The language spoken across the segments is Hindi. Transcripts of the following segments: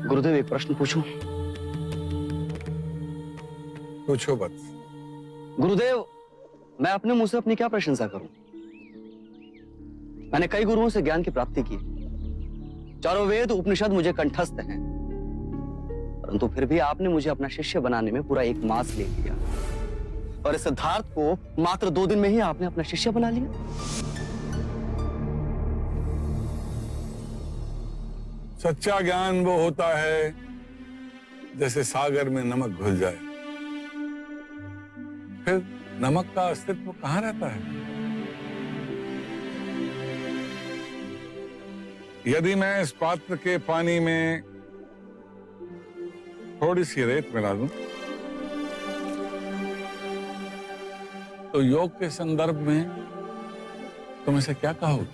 गुरुदेव, एक प्रश्न पूछूं? पूछो बस। गुरुदेव, मैं अपने मुंह से अपनी क्या प्रशंसा करूं? मैंने कई गुरुओं से ज्ञान की प्राप्ति की, चारों वेद उपनिषद मुझे कंठस्थ हैं, परंतु फिर भी आपने मुझे अपना शिष्य बनाने में पूरा 1 मास ले लिया, और इस सिद्धार्थ को मात्र 2 दिन में ही आपने अपना शिष्य बना लिया। सच्चा ज्ञान वो होता है जैसे सागर में नमक घुल जाए, फिर नमक का अस्तित्व कहां रहता है? यदि मैं इस पात्र के पानी में थोड़ी सी रेत मिला दूं, तो योग के संदर्भ में तुम इसे क्या कहोगे?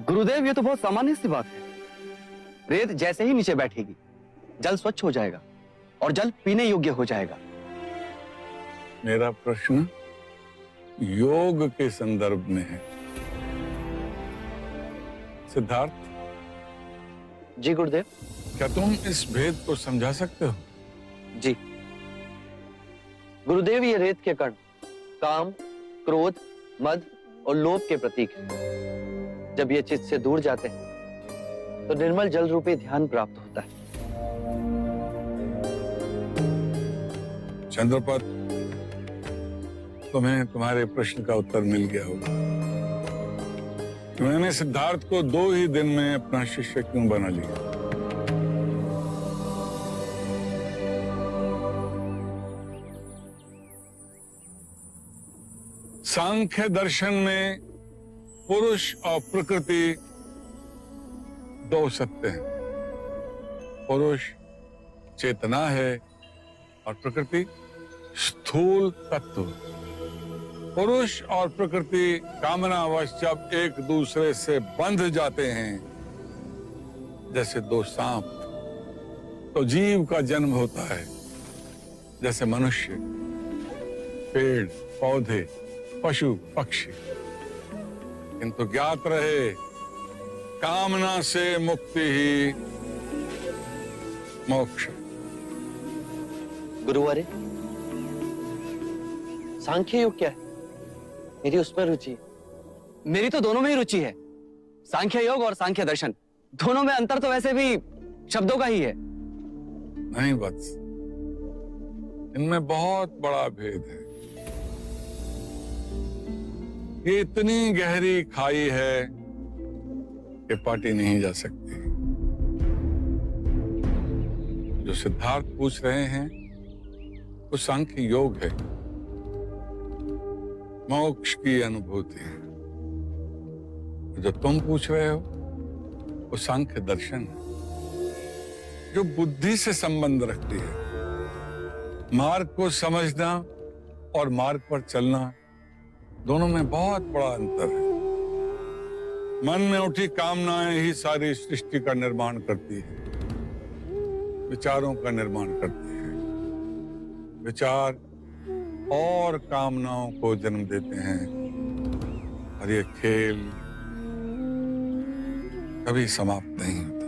गुरुदेव, ये तो बहुत सामान्य सी बात है। रेत जैसे ही नीचे बैठेगी, जल स्वच्छ हो जाएगा और जल पीने योग्य हो जाएगा। मेरा प्रश्न योग के संदर्भ में है। सिद्धार्थ, जी गुरुदेव। क्या तुम इस भेद को समझा सकते हो? जी गुरुदेव, ये रेत के कण काम, क्रोध, मद और लोभ के प्रतीक हैं। जब ये चित्त से दूर जाते हैं तो निर्मल जल रूपी ध्यान प्राप्त होता है। चंद्रपत, तुम्हें तुम्हारे प्रश्न का उत्तर मिल गया होगा। मैंने सिद्धार्थ को 2 ही दिन में अपना शिष्य क्यों बना लिया? सांख्य दर्शन में पुरुष और प्रकृति 2 सत्य हैं। पुरुष चेतना है और प्रकृति स्थूल तत्व। पुरुष और प्रकृति कामनावश जब एक दूसरे से बंध जाते हैं, जैसे 2 सांप, तो जीव का जन्म होता है। जैसे मनुष्य, पेड़, पौधे, पशु, पक्षी। किंतु ज्ञात रहे, कामना से मुक्ति ही मोक्ष। गुरुवारे, सांख्य योग क्या है? मेरी उसमें रुचि है। मेरी तो दोनों में ही रुचि है, सांख्य योग और सांख्य दर्शन। दोनों में अंतर तो वैसे भी शब्दों का ही है। नहीं वत्स, इनमें बहुत बड़ा भेद है। ये इतनी गहरी खाई है कि पाटी नहीं जा सकती। जो सिद्धार्थ पूछ रहे हैं वो सांख्य योग है, मोक्ष की अनुभूति है। जो तुम पूछ रहे हो वो सांख्य दर्शन है, जो बुद्धि से संबंध रखती है। मार्ग को समझना और मार्ग पर चलना, दोनों में बहुत बड़ा अंतर है। मन में उठी कामनाएं ही सारी सृष्टि का निर्माण करती है, विचारों का निर्माण करती है। विचार और कामनाओं को जन्म देते हैं, और ये खेल कभी समाप्त नहीं होता।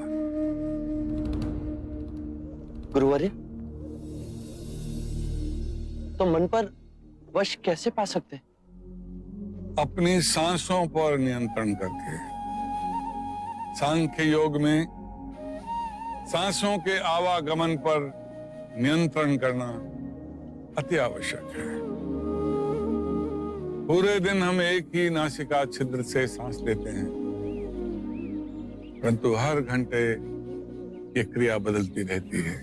गुरुवारे, तो मन पर वश कैसे पा सकते हैं? अपनी सांसों पर नियंत्रण करके। सांख्य योग में सांसों के आवागमन पर नियंत्रण करना अति आवश्यक है। पूरे दिन हम एक ही नासिका छिद्र से सांस लेते हैं, परंतु हर घंटे ये क्रिया बदलती रहती है।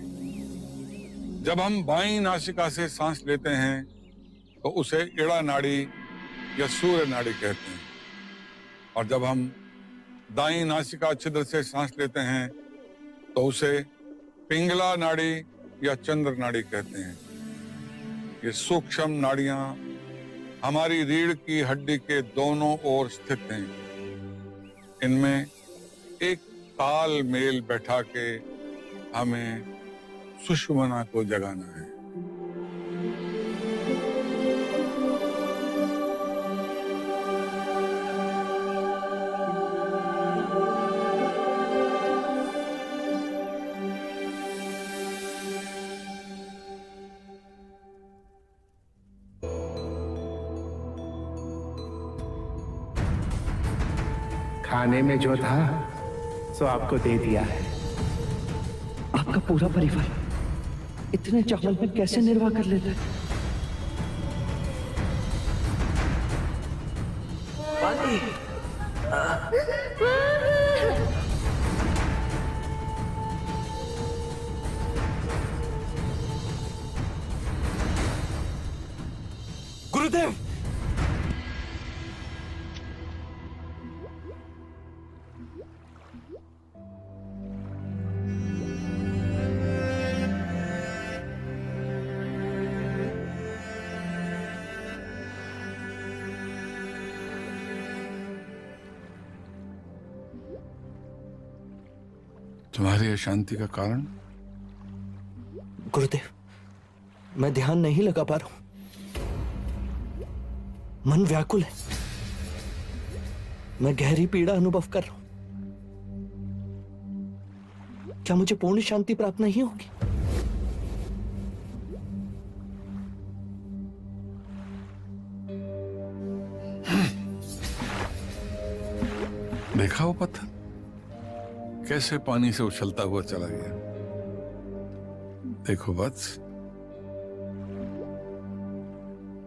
जब हम बाईं नासिका से सांस लेते हैं तो उसे इड़ा नाड़ी या सूर्य नाड़ी कहते हैं, और जब हम दाईं नासिका छिद्र से सांस लेते हैं तो उसे पिंगला नाड़ी या चंद्र नाड़ी कहते हैं। ये सूक्ष्म नाड़ियां हमारी रीढ़ की हड्डी के दोनों ओर स्थित हैं। इनमें एक तालमेल बैठा के हमें सुषुम्ना को जगाना है। खाने में जो था सो आपको दे दिया है। आपका पूरा परिवार इतने चावल में कैसे निर्वाह कर लेता है? गुरुदेव, तुम्हारी अशांति का कारण? गुरुदेव, मैं ध्यान नहीं लगा पा रहा हूं। मन व्याकुल है। मैं गहरी पीड़ा अनुभव कर रहा हूं। क्या मुझे पूर्ण शांति प्राप्त नहीं होगी? देखा वो पत्थर कैसे पानी से उछलता हुआ चला गया। देखो वत्स,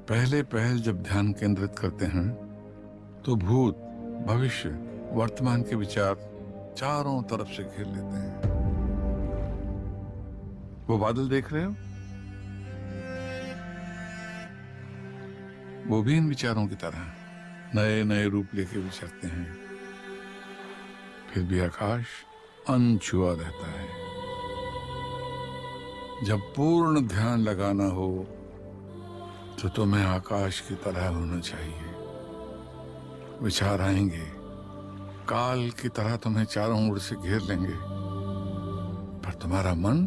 पहले पहल जब ध्यान केंद्रित करते हैं तो भूत, भविष्य, वर्तमान के विचार चारों तरफ से घेर लेते हैं। वो बादल देख रहे हो? वो भी इन विचारों की तरह नए नए रूप लेके विचरते हैं। फिर भी आकाश अनछुआ रहता है। जब पूर्ण ध्यान लगाना हो तो तुम्हें आकाश की तरह होना चाहिए। विचार आएंगे, काल की तरह तुम्हें चारों ओर से घेर लेंगे, पर तुम्हारा मन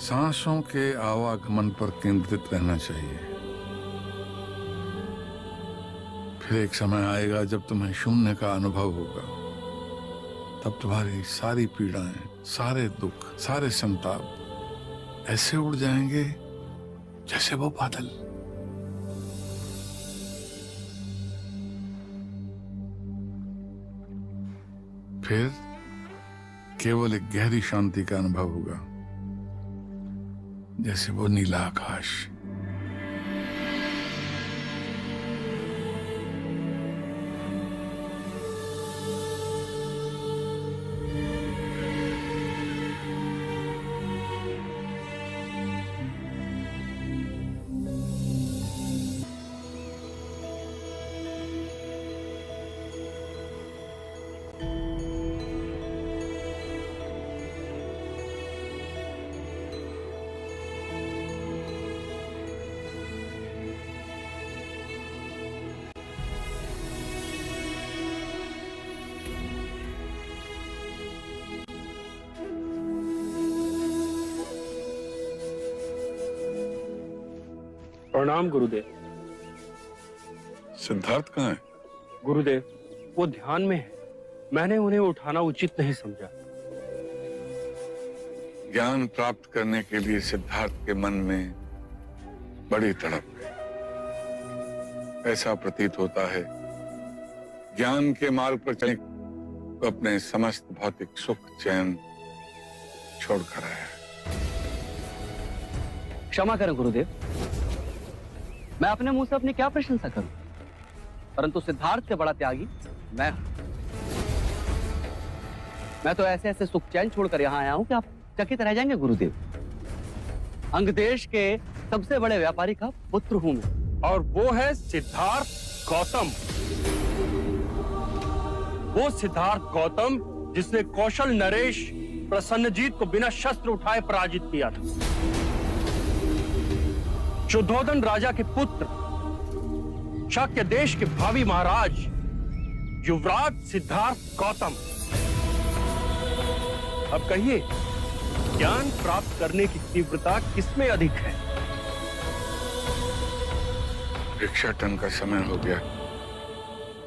सांसों के आवागमन पर केंद्रित रहना चाहिए। फिर एक समय आएगा जब तुम्हें शून्य का अनुभव होगा। तब तुम्हारी सारी पीड़ाएं, सारे दुख, सारे संताप ऐसे उड़ जाएंगे जैसे वो बादल। फिर केवल एक गहरी शांति का अनुभव होगा, जैसे वो नीला आकाश। प्रणाम गुरुदेव। सिद्धार्थ कहाँ है? गुरुदेव, वो ध्यान में है। मैंने उन्हें उठाना उचित नहीं समझा। ज्ञान प्राप्त करने के लिए सिद्धार्थ के मन में बड़ी तड़प है। ऐसा प्रतीत होता है ज्ञान के मार्ग पर चले तो अपने समस्त भौतिक सुख चैन छोड़कर आया। क्षमा करें गुरुदेव, मैं अपने मुंह से अपनी क्या प्रशंसा करूं, परंतु सिद्धार्थ से बड़ा त्यागी मैं हूं। मैं तो ऐसे ऐसे सुख चैन छोड़कर यहां आया हूं कि आप चकित रह जाएंगे गुरुदेव। अंग देश के सबसे बड़े व्यापारी का पुत्र हूं मैं। और वो है सिद्धार्थ गौतम। वो सिद्धार्थ गौतम जिसने कौशल नरेश प्रसन्नजीत को बिना शस्त्र उठाए पराजित किया था। शुद्धोधन राजा के पुत्र, शाक्य देश के भावी महाराज युवराज सिद्धार्थ गौतम। अब कहिए, ज्ञान प्राप्त करने की तीव्रता किसमें अधिक है? भिक्षाटन का समय हो गया,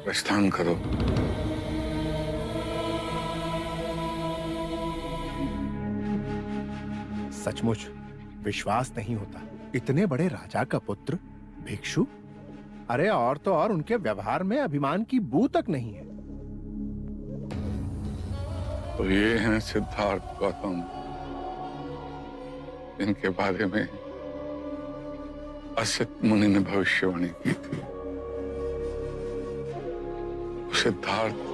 प्रस्थान करो। सचमुच विश्वास नहीं होता, इतने बड़े राजा का पुत्र भिक्षु। अरे और तो और उनके व्यवहार में अभिमान की बू तक नहीं है। तो ये हैं सिद्धार्थ गौतम, इनके बारे में असित मुनि ने भविष्यवाणी की थी। सिद्धार्थ